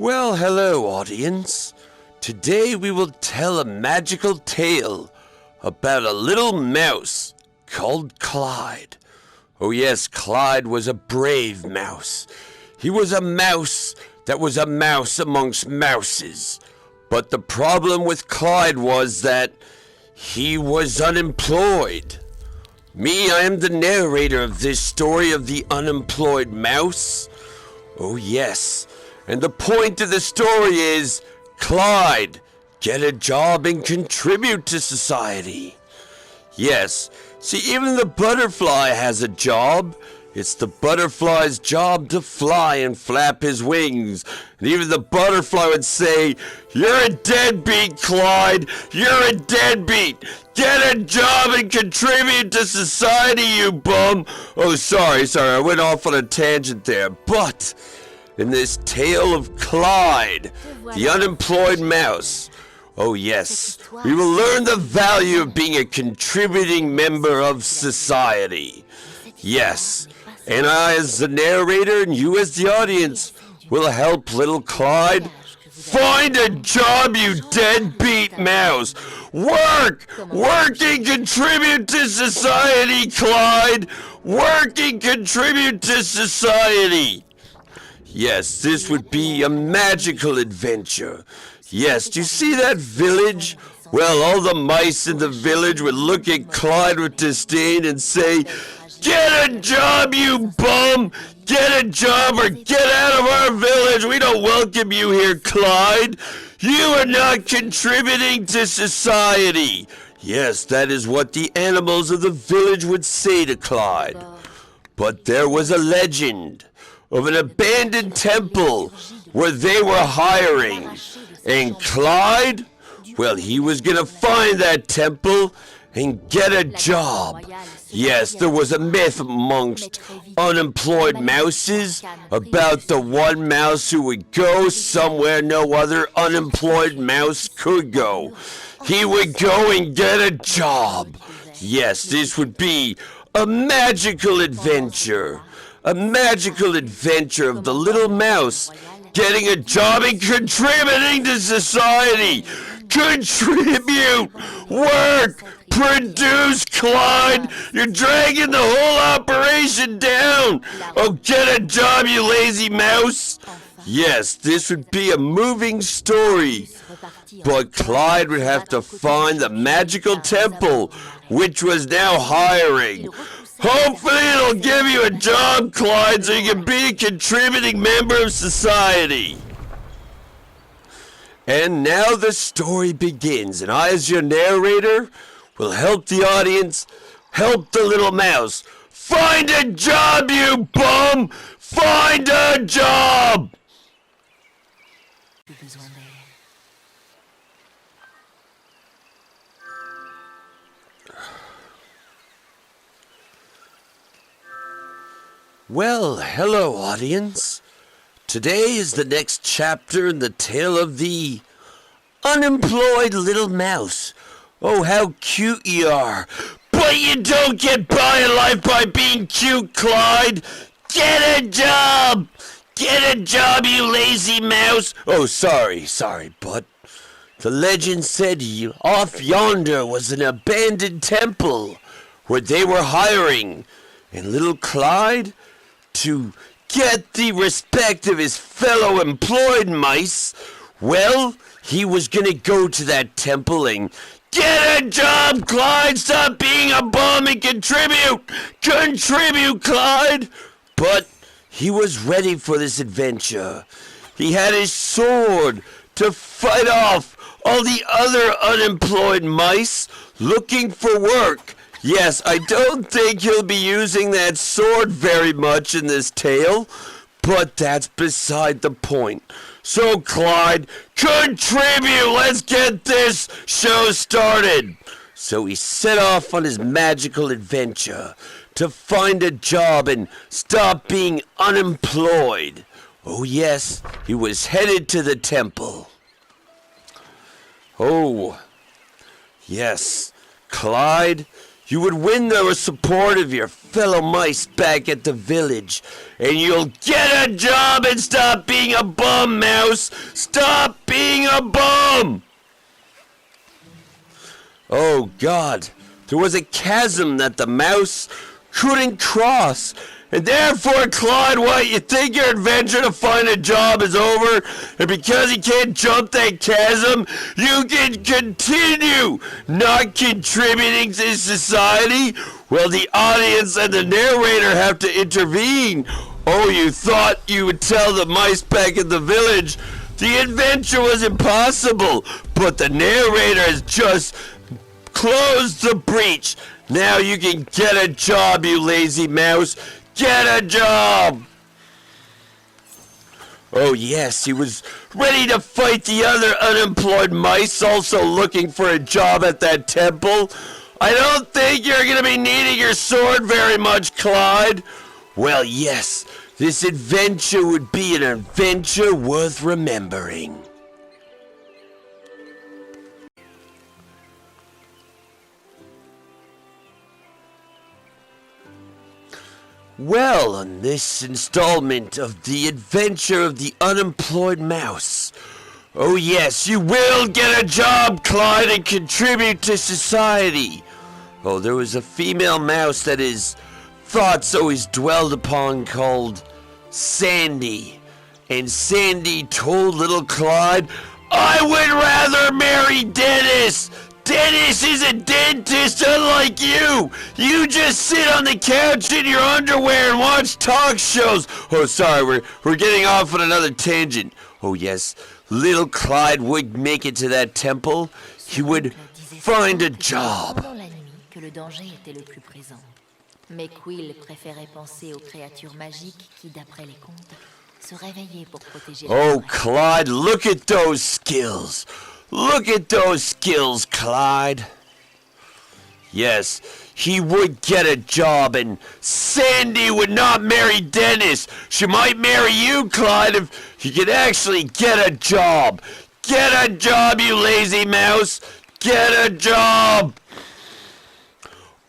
Well, hello, audience. Today we will tell a magical tale about a little mouse called Clyde. Oh yes, Clyde was a brave mouse. He was a mouse that was a mouse amongst mouses. But the problem with Clyde was that he was unemployed. Me, I am the narrator of this story of the unemployed mouse. Oh yes, and the point of the story is, Clyde, get a job and contribute to society. Yes, see, even the butterfly has a job. It's the butterfly's job to fly and flap his wings. And even the butterfly would say, "You're a deadbeat, Clyde. You're a deadbeat. Get a job and contribute to society, you bum." Oh, sorry, I went off on a tangent there. But in this tale of Clyde, the unemployed mouse, oh yes, we will learn the value of being a contributing member of society. Yes, and I as the narrator and you as the audience will help little Clyde find a job, you deadbeat mouse. Work and contribute to society, Clyde. Work and contribute to society. Yes, this would be a magical adventure. Yes, do you see that village? Well, all the mice in the village would look at Clyde with disdain and say, "Get a job, you bum! Get a job or get out of our village! We don't welcome you here, Clyde! You are not contributing to society!" Yes, that is what the animals of the village would say to Clyde. But there was a legend of an abandoned temple where they were hiring. And Clyde, well, he was going to find that temple and get a job. Yes, there was a myth amongst unemployed mouses about the one mouse who would go somewhere no other unemployed mouse could go. He would go and get a job. Yes, this would be a magical adventure. A magical adventure of the little mouse getting a job and contributing to society. Contribute! Work! Produce, Clyde! You're dragging the whole operation down! Oh, get a job, you lazy mouse! Yes, this would be a moving story. But Clyde would have to find the magical temple, which was now hiring. Hopefully it'll give you a job, Clyde, so you can be a contributing member of society. And now the story begins, and I, as your narrator, will help the audience, help the little mouse. Find a job, you bum! Find a job! Well, hello, audience. Today is the next chapter in the tale of the unemployed little mouse. Oh, how cute you are. But you don't get by in life by being cute, Clyde. Get a job! Get a job, you lazy mouse! Oh, sorry, but the legend said off yonder was an abandoned temple where they were hiring. And little Clyde, to get the respect of his fellow employed mice, well, he was gonna go to that temple and get a job, Clyde! Stop being a bum and contribute! Contribute, Clyde! But he was ready for this adventure. He had his sword to fight off all the other unemployed mice looking for work. Yes, I don't think he'll be using that sword very much in this tale, but that's beside the point. So, Clyde, contribute! Let's get this show started! So he set off on his magical adventure to find a job and stop being unemployed. Oh yes, he was headed to the temple. Oh, yes, Clyde, You would win the support of your fellow mice back at the village, and you'll get a job and stop being a bum, Mouse! Stop being a bum! Oh God, there was a chasm that the mouse couldn't cross, and therefore, Clyde, what, you think your adventure to find a job is over, and because you can't jump that chasm, you can continue not contributing to society? Well, the audience and the narrator have to intervene. Oh, you thought you would tell the mice back in the village the adventure was impossible, but the narrator has just closed the breach. Now you can get a job, you lazy mouse. Get a job! Oh yes, he was ready to fight the other unemployed mice also looking for a job at that temple. I don't think you're going to be needing your sword very much, Clyde. Well, yes, this adventure would be an adventure worth remembering. Well, on this installment of the adventure of the unemployed mouse, oh yes, you will get a job, Clyde, and contribute to society. Oh, there was a female mouse that his thoughts always dwelled upon called Sandy. And Sandy told little Clyde, I would rather marry Dennis. Dennis is a dentist unlike you! You just sit on the couch in your underwear and watch talk shows! Oh, sorry, we're getting off on another tangent. Oh, yes, little Clyde would make it to that temple. He would find a job. Mais Quill préférait penser aux créatures magiques qui, d'après les contes, se réveillaient pour protéger la Oh, Clyde, look at those skills! Look at those skills, Clyde. Yes, he would get a job, and Sandy would not marry Dennis. She might marry you, Clyde, if you could actually get a job. Get a job, you lazy mouse. Get a job.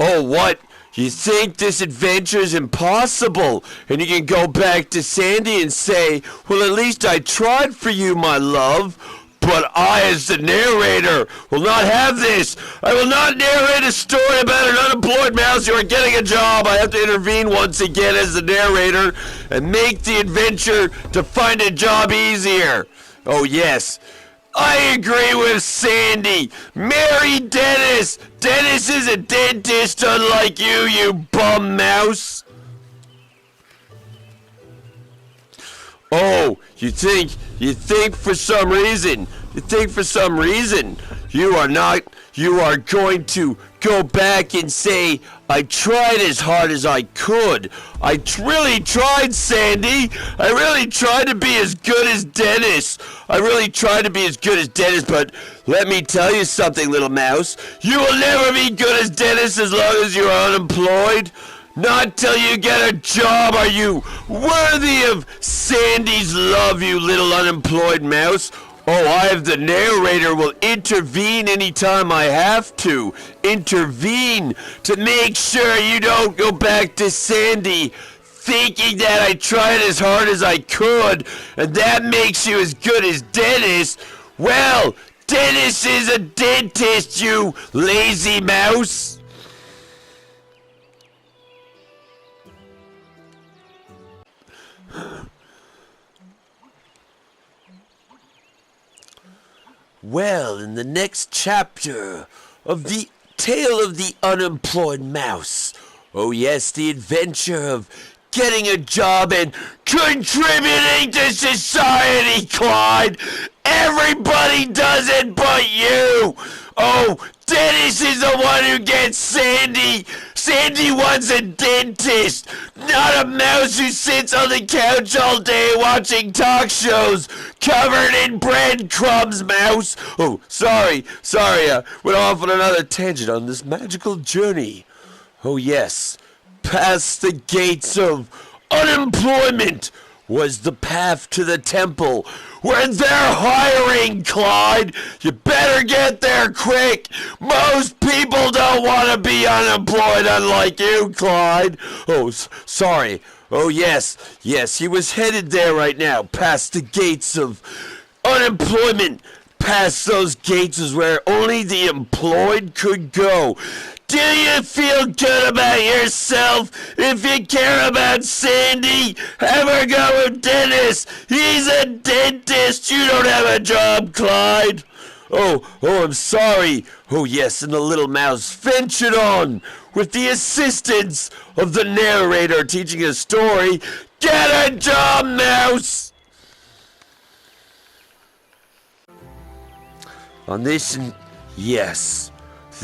Oh, what? You think this adventure is impossible, and you can go back to Sandy and say, well, at least I tried for you, my love. But I, as the narrator, will not have this. I will not narrate a story about an unemployed mouse who are getting a job. I have to intervene once again as the narrator and make the adventure to find a job easier. Oh, yes. I agree with Sandy. Marry Dennis. Dennis is a dentist unlike you, you bum mouse. Oh, you think for some reason you are going to go back and say, I tried as hard as I could. I really tried, Sandy. I really tried to be as good as Dennis. But let me tell you something, little mouse. You will never be good as Dennis as long as you are unemployed. Not till you get a job are you worthy of Sandy's love, you little unemployed mouse. Oh, I, the narrator, will intervene anytime I have to. Intervene to make sure you don't go back to Sandy thinking that I tried as hard as I could, and that makes you as good as Dennis. Well, Dennis is a dentist, you lazy mouse. Well, in the next chapter of the Tale of the Unemployed Mouse, oh yes, the adventure of getting a job and contributing to society, Clyde! Everybody does it but you! Oh, Dennis is the one who gets Sandy! Sandy wants a dentist, not a mouse who sits on the couch all day watching talk shows covered in breadcrumbs, mouse! Oh, sorry, went off on another tangent on this magical journey. Oh yes, past the gates of unemployment, was the path to the temple where they're hiring, Clyde. You better get there quick. Most people don't want to be unemployed, unlike you, Clyde. Oh, sorry. Oh, yes, he was headed there right now, past the gates of unemployment. Past those gates is where only the employed could go. Do you feel good about yourself? If you care about Sandy, have her go with Dennis. He's a dentist. You don't have a job, Clyde. Oh, I'm sorry. Oh, yes, and the little mouse ventured on with the assistance of the narrator teaching a story. Get a job, mouse! On this, yes,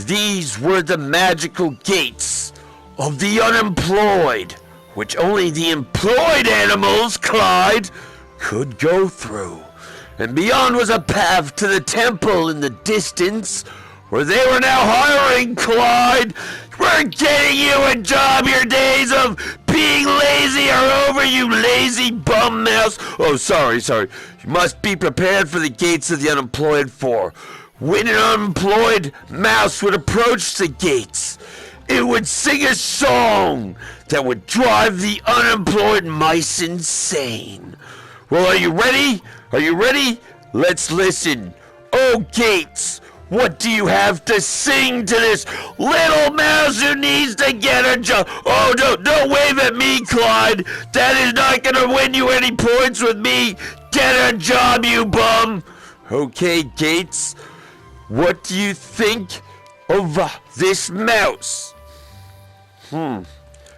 these were the magical gates of the unemployed, which only the employed animals, Clyde, could go through. And beyond was a path to the temple in the distance, where they were now hiring, Clyde. We're getting you a job. Your days of being lazy are over, you lazy bum mouse. Oh, sorry. You must be prepared for the gates of the unemployed, for when an unemployed mouse would approach the gates, it would sing a song that would drive the unemployed mice insane. Well, are you ready? Let's listen. Oh, gates, what do you have to sing to this little mouse who needs to get a job? Oh, don't wave at me, Clyde. That is not going to win you any points with me. Get a job, you bum. Okay, Gates, what do you think of this mouse?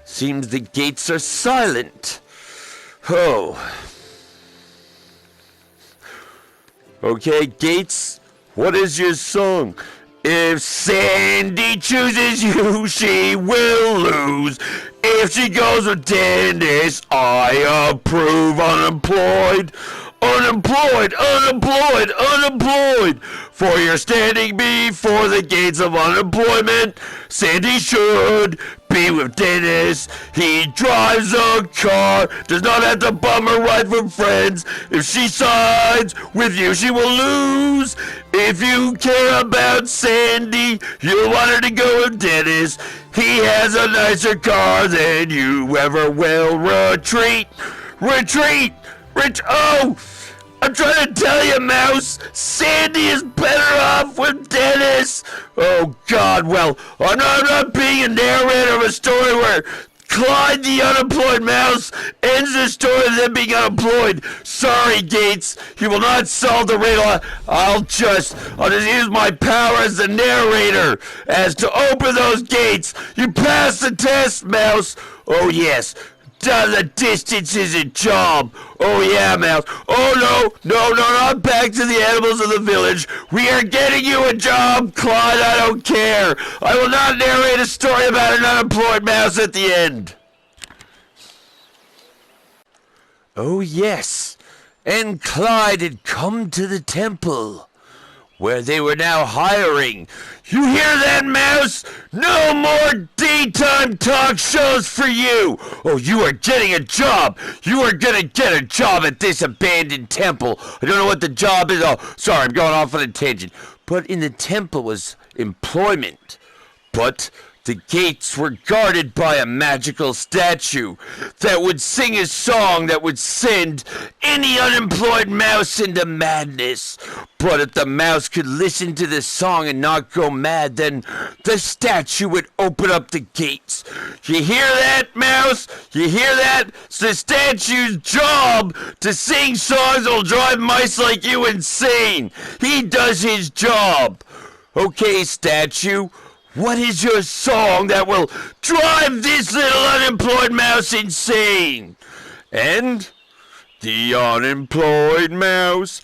Seems the gates are silent. Oh. Okay, Gates, what is your song? If Sandy chooses you, she will lose. If she goes with Dennis, I approve. Unemployed. For you're standing before the gates of unemployment. Sandy should be with Dennis. He drives a car, does not have to bum her ride from friends. If she sides with you, she will lose. If you care about Sandy, you'll want her to go with Dennis. He has a nicer car than you ever will. Retreat! Oh! I'm trying to tell you, Mouse, Sandy is better off with Dennis. Oh, God, well, I'm not being a narrator of a story where Clyde the unemployed mouse ends the story of them being unemployed. Sorry, Gates, you will not solve the riddle. I'll just use my power as the narrator as to open those gates. You passed the test, Mouse. Oh, yes. The distance is a job. Oh, yeah, Mouse. Oh, no, not back to the animals of the village. We are getting you a job, Clyde. I don't care. I will not narrate a story about an unemployed mouse at the end. Oh, yes. And Clyde had come to the temple, where they were now hiring. You hear that, Mouse? No more daytime talk shows for you. Oh, you are getting a job. You are gonna get a job at this abandoned temple. I don't know what the job is. Oh, sorry, I'm going off on a tangent. But in the temple was employment. But the gates were guarded by a magical statue that would sing a song that would send any unemployed mouse into madness. But if the mouse could listen to the song and not go mad, then the statue would open up the gates. You hear that, Mouse? You hear that? It's the statue's job to sing songs that'll drive mice like you insane. He does his job. Okay, statue. What is your song that will drive this little unemployed mouse insane? And the unemployed mouse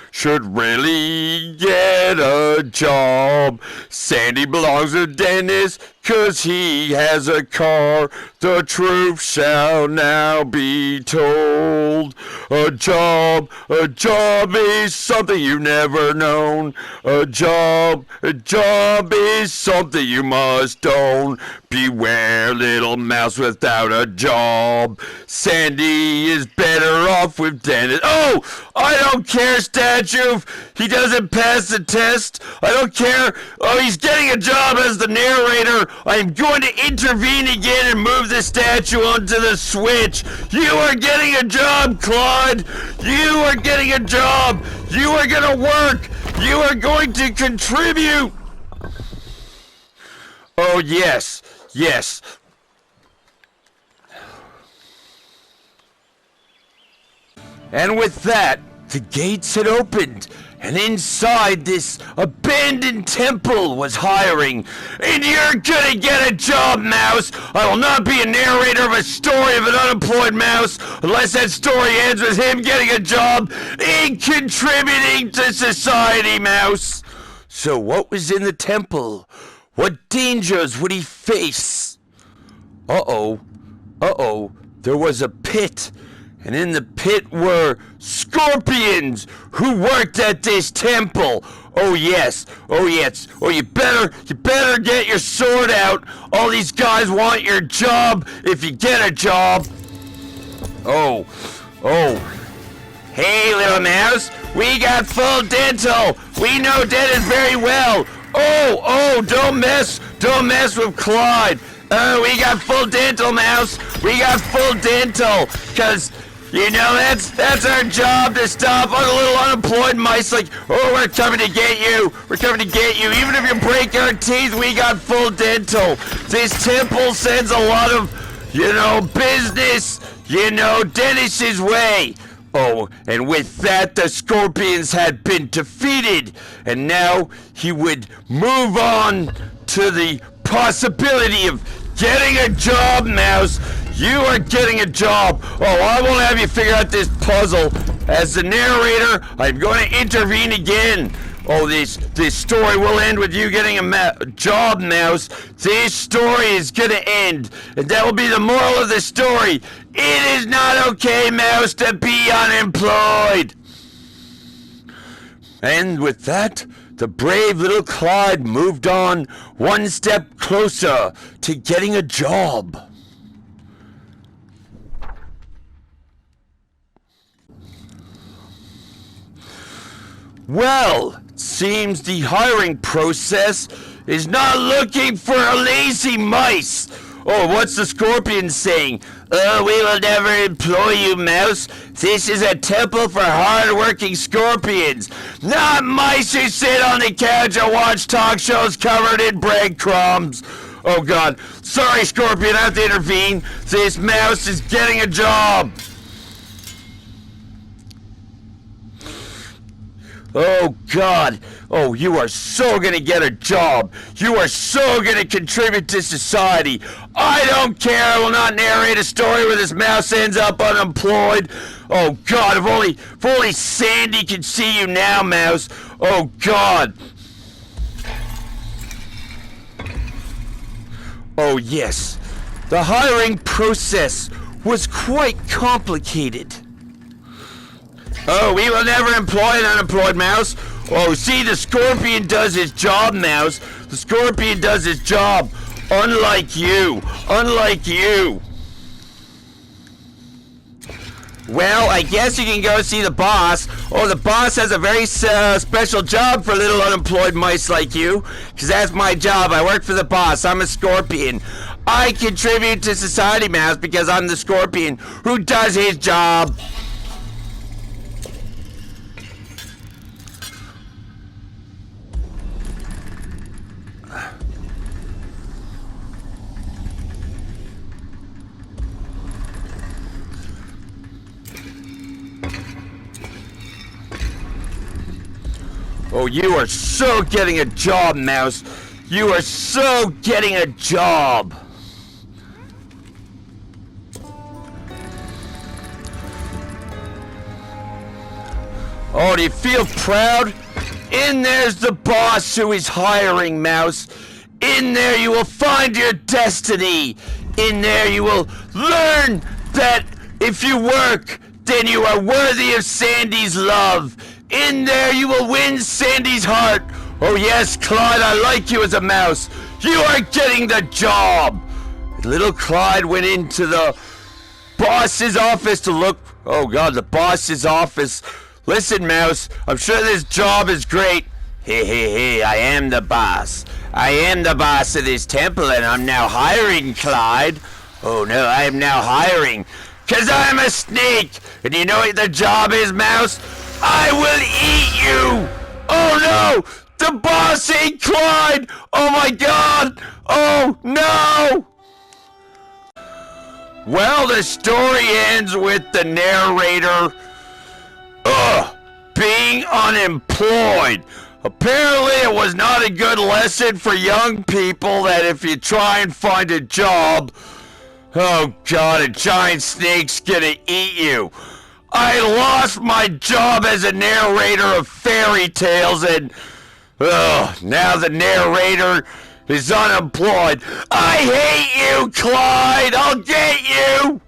should really get a job. Sandy belongs to Dennis 'cause he has a car. The truth shall now be told. told. A job is something you've never known. A job is something you must own. Beware, little mouse without a job. Sandy is better off with Dennis. Oh, I don't care, statue. He doesn't pass the test. I don't care. Oh, he's getting a job as the narrator. I'm going to intervene again and move the statue onto the switch. You are getting a job, Claude. You are getting a job. You are going to work. You are going to contribute. Oh, yes. Yes. And with that, the gates had opened, and inside this abandoned temple was hiring. And you're gonna get a job, mouse! I will not be a narrator of a story of an unemployed mouse unless that story ends with him getting a job and contributing to society, mouse! So what was in the temple? What dangers would he face? Uh-oh. There was a pit. And in the pit were scorpions who worked at this temple. Oh yes. Oh, you better get your sword out. All these guys want your job if you get a job. Oh. Hey, little mouse, we got full dental. We know dentists very well. Oh, don't mess with Clyde. We got full dental, mouse. We got full dental, 'cause you know, that's our job, to stop other little unemployed mice like, oh, we're coming to get you. We're coming to get you. Even if you break our teeth, we got full dental. This temple sends a lot of, business, Dennis's way. Oh, and with that, the scorpions had been defeated. And now he would move on to the possibility of getting a job, mouse. You are getting a job. Oh, I won't have you figure out this puzzle. As the narrator, I'm going to intervene again. Oh, this story will end with you getting a job, mouse. This story is going to end. And that will be the moral of the story. It is not okay, mouse, to be unemployed. And with that, the brave little Clyde moved on one step closer to getting a job. Well, seems the hiring process is not looking for a lazy mice. Oh, what's the scorpion saying? Oh, we will never employ you, mouse. This is a temple for hard-working scorpions, not mice who sit on the couch and watch talk shows covered in breadcrumbs. Oh, God. Sorry, scorpion, I have to intervene. This mouse is getting a job. Oh, God. Oh, you are so gonna get a job. You are so gonna contribute to society. I don't care. I will not narrate a story where this mouse ends up unemployed. Oh, God. If only Sandy can see you now, mouse. Oh, God. Oh, yes. The hiring process was quite complicated. Oh, we will never employ an unemployed mouse. Oh, see, the scorpion does his job, mouse. The scorpion does his job. Unlike you. Well, I guess you can go see the boss. Oh, the boss has a very special job for little unemployed mice like you. Because that's my job. I work for the boss. I'm a scorpion. I contribute to society, mouse, because I'm the scorpion who does his job. Oh, you are so getting a job, mouse. You are so getting a job. Oh, do you feel proud? In there's the boss who is hiring, mouse. In there you will find your destiny. In there you will learn that if you work, then you are worthy of Sandy's love. In there you will win Sandy's heart. Oh yes, Clyde, I like you as a mouse. You are getting the job. Little Clyde went into the boss's office to look. Oh God, the boss's office. Listen, mouse, I'm sure this job is great. Hey, I am the boss. I am the boss of this temple, and I'm now hiring Clyde. Oh no, I am now hiring. 'Cause I'm a snake. And you know what the job is, mouse? I will eat you. Oh no, the boss ate Clyde. Oh my God. Oh no. Well, the story ends with the narrator being unemployed. Apparently it was not a good lesson for young people that if you try and find a job, oh God, a giant snake's gonna eat you. I lost my job as a narrator of fairy tales, and now the narrator is unemployed. I hate you, Clyde! I'll get you!